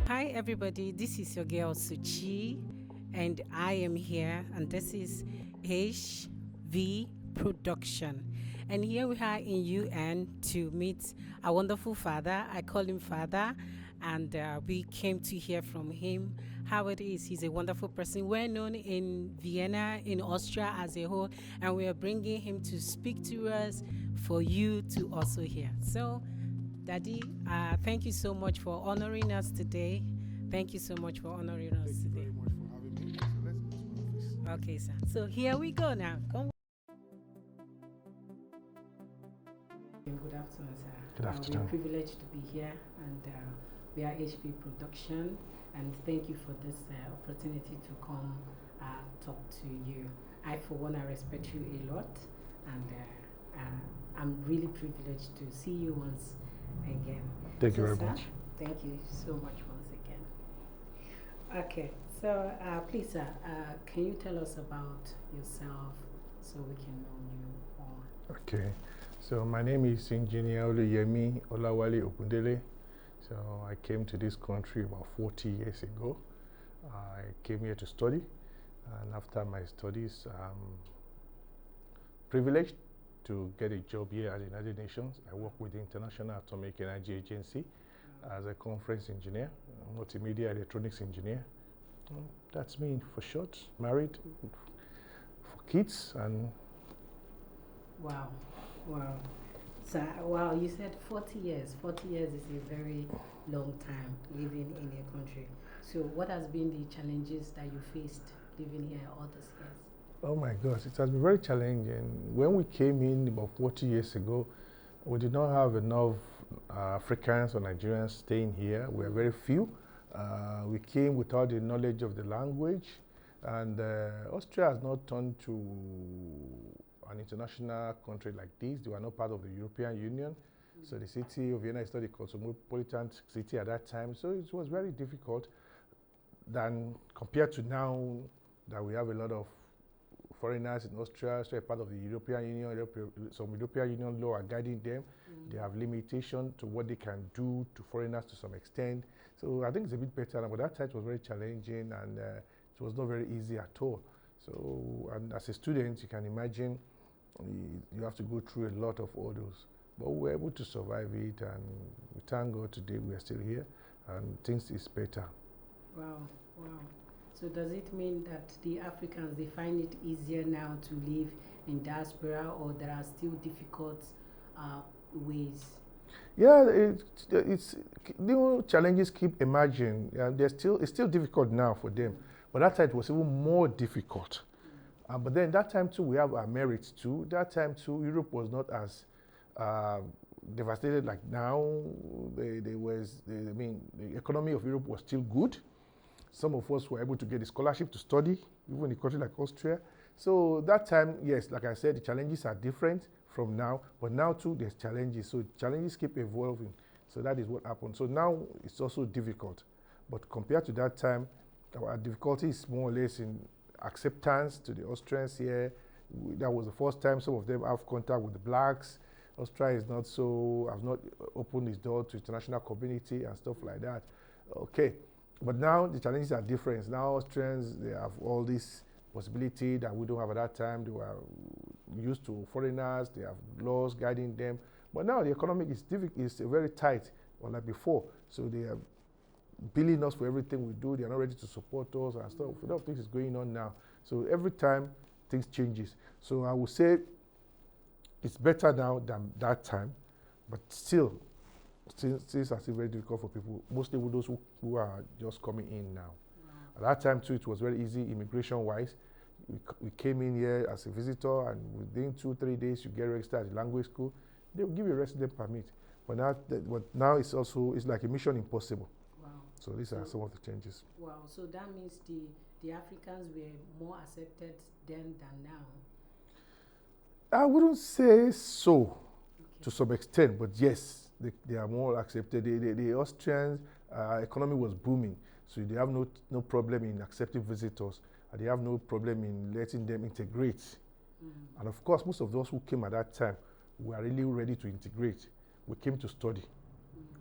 Hi, everybody. This is your girl Suchi, and I am here, and this is HV Production. And here we are in UN to meet a wonderful father. I call him father, and we came to hear from him how it is. He's a wonderful person, well known in Vienna, in Austria as a whole, and we are bringing him to speak to us for you to also hear. So, Daddy, thank you so much for honoring us today. Thank you so much for honoring us Thank you today. very much for having me. So let's go to my office. Okay, sir. So here we go now. Come. Good afternoon, sir. Good afternoon. We're privileged to be here, and we are HB Production. And thank you for this opportunity to come talk to you. I, for one, I respect you a lot, and I'm really privileged to see you once again. Thank you very sir, much. Thank you so much once again. Okay, so please, sir, can you tell us about yourself so we can know you more? Okay. So my name is Engineer Oluyemi Ogundele. So I came to this country about 40 years ago. I came here to study, and after my studies, I'm privileged to get a job here at the United Nations. I work with the International Atomic Energy Agency as a conference engineer, multimedia electronics engineer. That's me for short. Married, for kids, and wow, wow. So, wow, you said 40 years. 40 years is a very long time living in a country. So, what has been the challenges that you faced living here all these years? oh my gosh, it has been very challenging. When we came in about 40 years ago, we did not have enough Africans or Nigerians staying here. We were very few. We came without the knowledge of the language, and Austria has not turned to an international country like this. They were not part of the European Union. So the city of Vienna is not a cosmopolitan city at that time. So it was very difficult than compared to now that we have a lot of foreigners in Austria, so a part of the European Union. Some European Union law are guiding them. They have limitation to what they can do to foreigners to some extent. So I think it's a bit better now, but that time it was very challenging, and it was not very easy at all. So, and as a student, you can imagine you have to go through a lot of all those. But we were able to survive it, and we thank God today we are still here, and things is better. Wow, wow. So does it mean that the Africans, they find it easier now to live in diaspora, or there are still difficult ways? Yeah, it's new challenges keep emerging. It's still difficult now for them, but that time it was even more difficult. But then that time too, we have our merits too. That time too, Europe was not as devastated like now. The economy of Europe was still good. Some of us were able to get a scholarship to study, even in a country like Austria. So that time, yes, like I said, the challenges are different from now, but now too, there's challenges. So challenges keep evolving. So that is what happened. So now it's also difficult. But compared to that time, our difficulty is more or less in acceptance to the Austrians here. That was the first time some of them have contact with the blacks. Austria is not so, have not opened its door to international community and stuff like that. Okay. But now the challenges are different. Now Austrians, they have all this possibility that we don't have at that time. They were used to foreigners. They have laws guiding them. But now the economic is very tight, unlike before. So they are billing us for everything we do. They are not ready to support us and stuff. A lot of things is going on now. So every time things changes. So I would say it's better now than that time, but still things are still very difficult for people, mostly with those who are just coming in now. At that time too, it was very easy immigration-wise. We came in here as a visitor, and within 2-3 days, you get registered at the language school. They will give you a resident permit. But now it's like a mission impossible. Wow. So these are some of the changes. Wow, so that means the Africans were more accepted then than now? I wouldn't say so, to some extent, but yes, they are more accepted. The Austrians' economy was booming, so they have no problem in accepting visitors, and they have no problem in letting them integrate. And of course, most of those who came at that time were really ready to integrate. We came to study.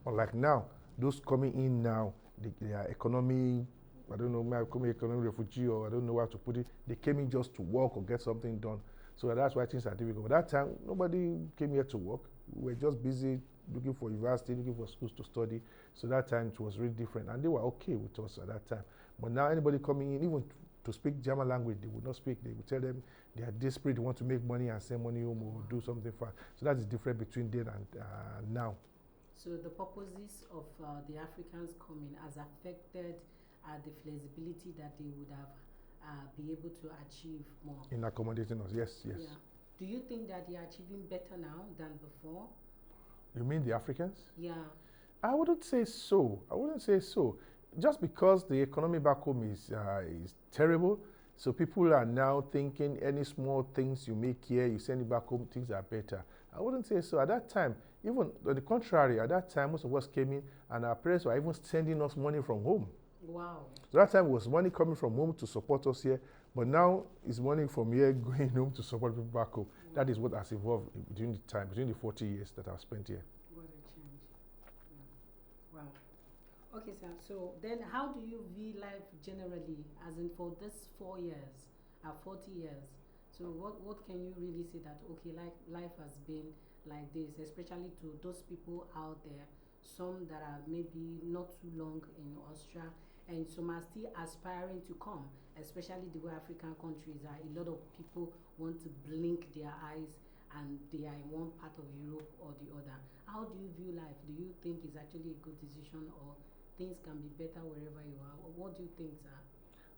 Unlike now, those coming in now, their economy, I don't know, maybe economic refugee, or I don't know how to put it. They came in just to work or get something done. So that's why things are difficult. But that time, nobody came here to work. We were just busy looking for university, looking for schools to study. So that time it was really different. And they were okay with us at that time. But now anybody coming in, even to speak German language, they would not speak. They would tell them they are desperate, they want to make money and send money home or do something fast. So that's the difference between then and now. So the purposes of the Africans coming has affected the flexibility that they would have be able to achieve more. In accommodating us, yes. Yeah. Do you think that they are achieving better now than before? You mean the Africans? Yeah. I wouldn't say so. Just because the economy back home is terrible, so people are now thinking any small things you make here, you send it back home, things are better. I wouldn't say so. At that time, even on the contrary, at that time, most of us came in and our parents were even sending us money from home. Wow. So that time was money coming from home to support us here, but now it's money from here going home to support people back home. Wow. That is what has evolved during the time, between the 40 years that I've spent here. What a change. Yeah. Wow. Okay, sir. So then how do you view life generally, as in for this 4 years, 40 years? So what can you really say that, okay, life has been like this, especially to those people out there, some that are maybe not too long in Austria, and some are still aspiring to come, especially the way African countries are. A lot of people want to blink their eyes and they are in one part of Europe or the other. How do you view life? Do you think it's actually a good decision, or things can be better wherever you are? What do you think, sir?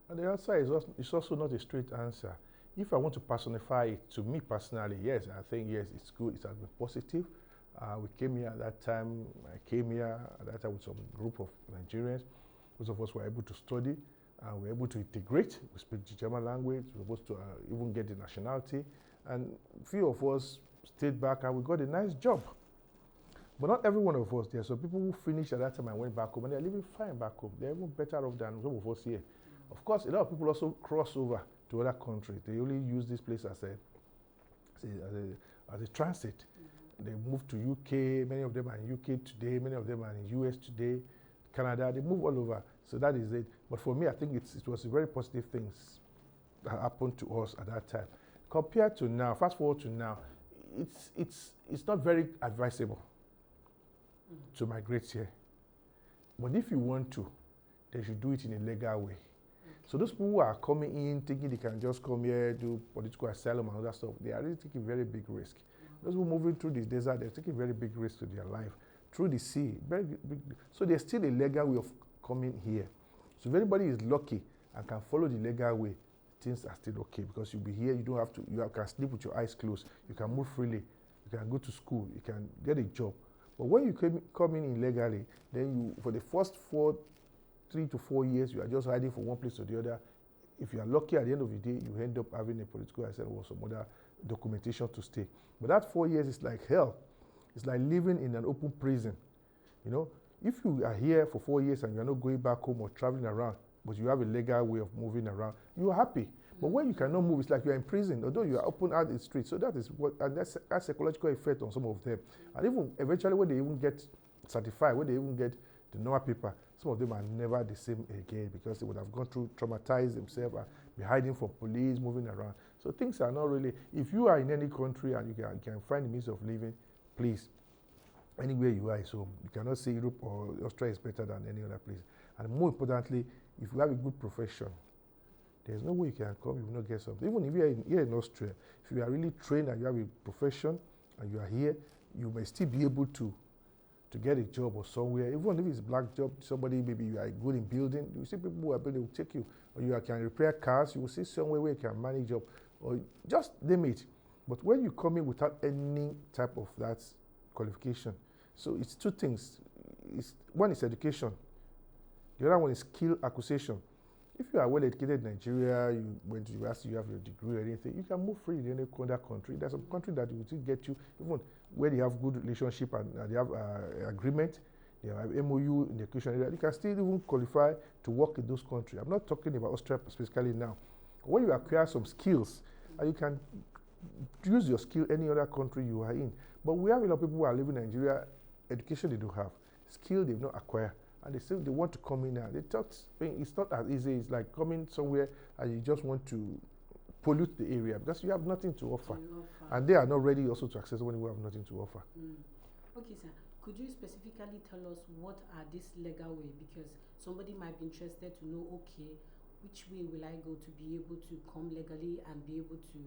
And the answer is also not a straight answer. If I want to personify it to me personally, yes, I think yes, it's good. It has been positive. We came here at that time. I came here at that time with some group of Nigerians. Most of us were able to study, and we were able to integrate. We speak the German language. We were able to even get the nationality. And few of us stayed back and we got a nice job. But not every one of us. There are some people who finished at that time and went back home, and they're living fine back home. They're even better off than some of us here. Of course, a lot of people also cross over to other countries. They only use this place as a transit. They move to UK. Many of them are in UK today. Many of them are in US today. Canada. They move all over. So that is it. But for me, I think it was a very positive things that happened to us at that time. Compared to now, fast forward to now, it's not very advisable to migrate here. But if you want to, they should do it in a legal way. So those people who are coming in thinking they can just come here, do political asylum and other stuff, they are really taking very big risk. Those who are moving through the desert, they're taking very big risk to their life. Through the sea, very big. So there's still a legal way of coming here. So if anybody is lucky and can follow the legal way, things are still okay, because you'll be here, you don't have to, can sleep with your eyes closed, you can move freely, you can go to school, you can get a job. But when you come in illegally, then you, for the first 3 to 4 years, you are just hiding from one place to the other. If you are lucky, at the end of the day, you end up having a political asylum or some other documentation to stay. But that 4 years is like hell. It's like living in an open prison. You know, if you are here for 4 years and you are not going back home or traveling around, but you have a legal way of moving around, you are happy. But when you cannot move, it's like you are in prison, although you are open out in the street. So that is what, and that's a psychological effect on some of them. And even eventually when they even get certified, when they even get the normal paper, some of them are never the same again, because they would have gone through, traumatized themselves, and be hiding from police, moving around. So things are not really, if you are in any country and you can find a means of living, please, anywhere you are is home. You cannot say Europe or Australia is better than any other place. And more importantly, if you have a good profession, there's no way you can come, you will not get something. Even if you are here in Austria, if you are really trained and you have a profession and you are here, you may still be able to get a job or somewhere. Even if it's a black job, somebody, maybe you are good in building, you see people who are building will take you. Or you can repair cars, you will see somewhere where you can manage job, or just name it. But when you come in without any type of that qualification, so it's two things. One is education. The other one is skill acquisition. If you are well educated in Nigeria, you went to university, you have your degree or anything, you can move freely in any other country. There's some country that will still get you, even where they have good relationship and they have agreement, they have MOU in the education area, you can still even qualify to work in those countries. I'm not talking about Austria specifically now. When you acquire some skills, you can use your skill any other country you are in. But we have a lot of people who are living in Nigeria, education they don't have, skill they've not acquired, and they say they want to come in now. They thought it's not as easy. It's like coming somewhere and you just want to pollute the area because you have nothing to offer. And they are not ready also to access when we have nothing to offer. Okay, sir. Could you specifically tell us what are these legal way? Because somebody might be interested to know, okay, which way will I go to be able to come legally and be able to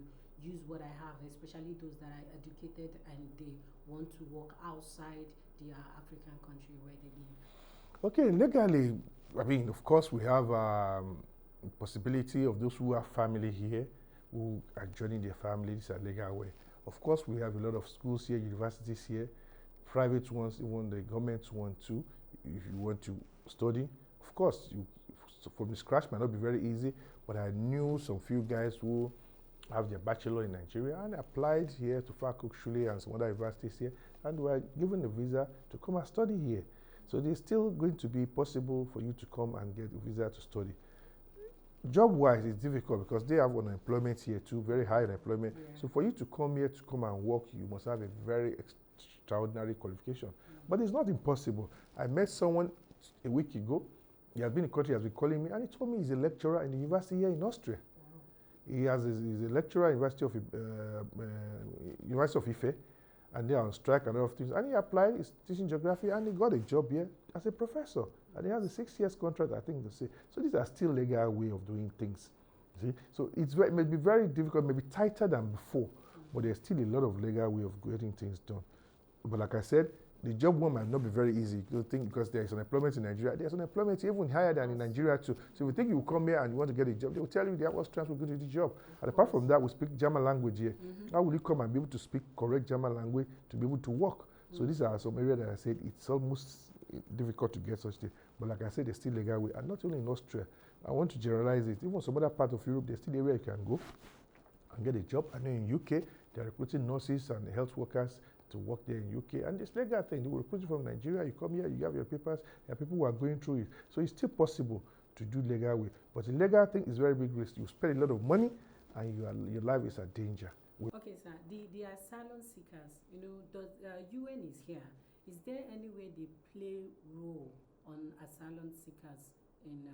use what I have, especially those that are educated and they want to work outside their African country where they live? Okay, legally, I mean, of course, we have possibility of those who have family here, who are joining their family. This is a legal way. Of course, we have a lot of schools here, universities here, private ones, even the government one too. If you want to study, of course, from the scratch might not be very easy, but I knew some few guys who have their bachelor in Nigeria and applied here to Fakuk Shule and some other universities here, and were given a visa to come and study here. So it's still going to be possible for you to come and get a visa to study. Job-wise, it's difficult because they have unemployment here too, very high unemployment. Yeah. So for you to come here to come and work, you must have a very extraordinary qualification. But it's not impossible. I met someone a week ago. He has been in the country, he has been calling me, and he told me he's a lecturer in the university here in Austria. He's a lecturer at University of Ife, and they are on strike and a lot of things. And he applied, he's teaching geography, and he got a job here as a professor. And he has a 6 years contract, I think they say. So these are still legal way of doing things. See? So it may be very difficult, maybe tighter than before, but there's still a lot of legal way of getting things done. But like I said, the job one might not be very easy. You think because there is unemployment in Nigeria, there's unemployment even higher than in Nigeria too. So if you think you come here and you want to get a job, they will tell you there was transfer to the job. And apart from that, we speak German language here. How will you come and be able to speak correct German language to be able to work? So these are some areas that I said it's almost difficult to get such things. But like I said, there's still legal way, and not only in Austria. I want to generalize it. Even some other part of Europe, there's still area you can go and get a job. I know in UK, they're recruiting nurses and health workers to work there in UK, and this legal thing, they will recruit you from Nigeria, you come here, you have your papers, there are people who are going through it. So it's still possible to do legal way. But the legal thing is very big risk. You spend a lot of money and your life is a danger. Okay, sir, the asylum seekers, does UN is here. Is there any way they play role on asylum seekers in